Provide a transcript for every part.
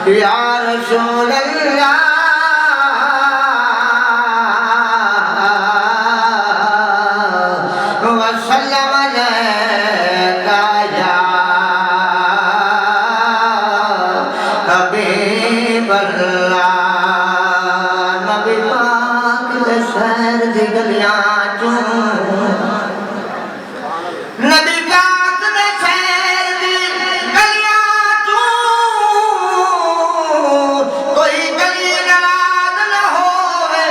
یا رسول اللہ وسلم علیکہ یا حبیب اللہ نبی پاک دے شہر دی گلیاں چوں نبی پاک دے شہر دی گلیاں چوں کوئی گلی ناراض نہ ہوئے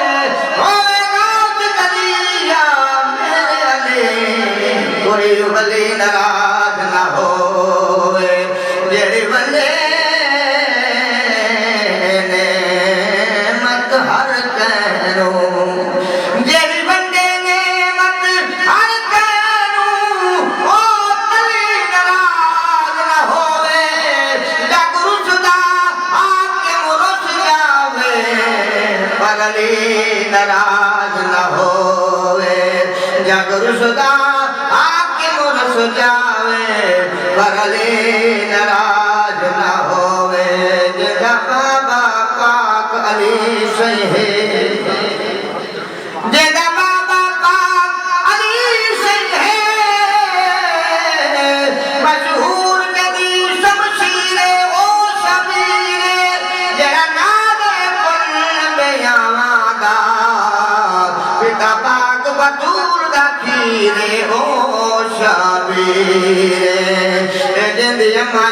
روز گلیاں میرے علی کوئی ولی ناراض نہ ہوئے جیڑی ولی نعمت ہر کہنوں جیڑی بندے نعمت ہر کہنوں او تلی ناراض نہ ہوئے جگ رسدہ حاکم رس جاوے پر علی ناراض نہ ہوئے جگ رسدہ حاکم رس جاوے پر علی ناراض نہ ہوئے جگہ بابا پاک علی صحیح جگہ بابا پاک علی صحیح مشہور جدی شمشیر او شبیر جڑا نادے پن بیاواں دا پتا پاک بطور دا کھیرے او شبیر جندی اما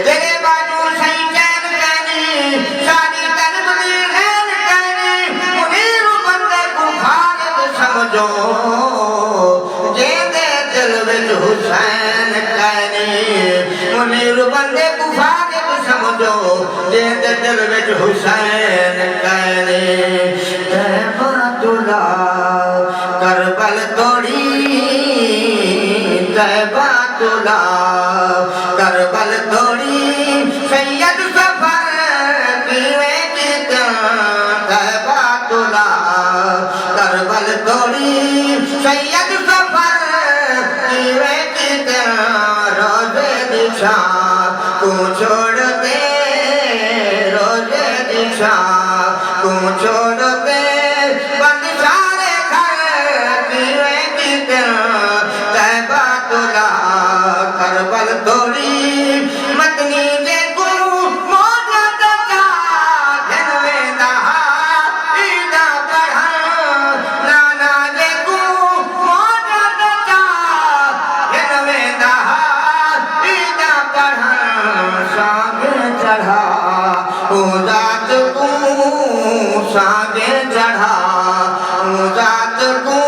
تیرے باجو صحیح چین کہنی شادی طلب دی غیر کہنی منیر بندے کو خالد سمجھو جیندے دل وچ حسین کہنی منیر بندے کو خالد سمجھو جیندے دل وچ حسین کہنی تیبات اللہ کربل توڑی تیبات اللہ کربل توڑی سید سفر کیویں کیتا تیبات اللہ کربل توڑی سید سفر کیویں کیتا روزے دی شام کو چھوڑ دے روزے دی شام کو چھوڑ دے بند سارے گھر کیویں کیتا تیبات اللہ کربل توڑی مدنی دے کو موجہ دکا جنوے دہا ایدہ پڑھا نانا دے کو موجہ دکا جنوے دہا ایدہ پڑھا ساگے چڑھا او ذات کو ساگے چڑھا او ذات کو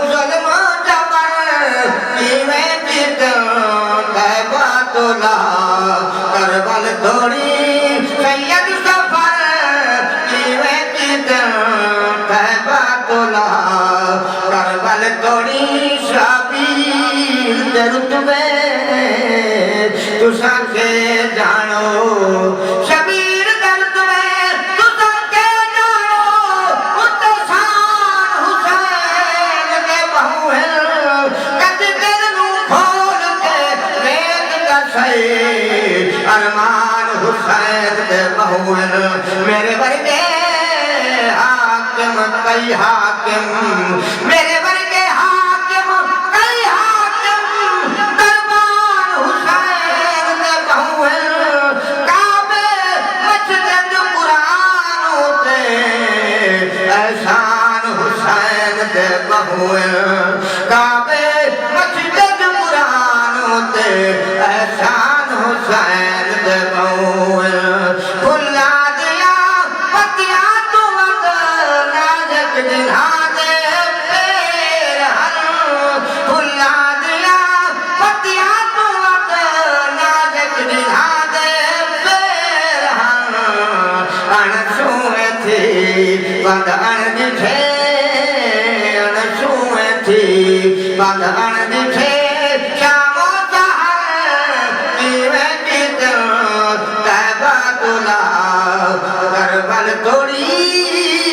ظلم جبر کیویں کیتا تیبات اللہ کربل توڑی سید سفر کیویں کیتا تیبات اللہ کربل توڑی شبیر دے رتبے تساں کے جانو شبیر دے رتبے تساں کے جانو اتسان حسین دے بہو ہے کد دل نو کھول کے ریت کا صحیح ارمان حسین دے بہو ہے میرے ورگے حاکم کئی حاکم میرے ورگے حاکم کئی حاکم دربار حسین دے بہو ہے کعبے مسجد قرآن ہوتے احسان حسین دے بہو ہے کعبے مسجد قرآن ہوتے احسان حسین دے بہو ہے بھلا دیا پتیاں تو وقت نازک جنہاں دے بدن دکھے انسوئے تھی بدن دکھے شام و سحر پیوے کی دل تیبہ دلا کربل توڑی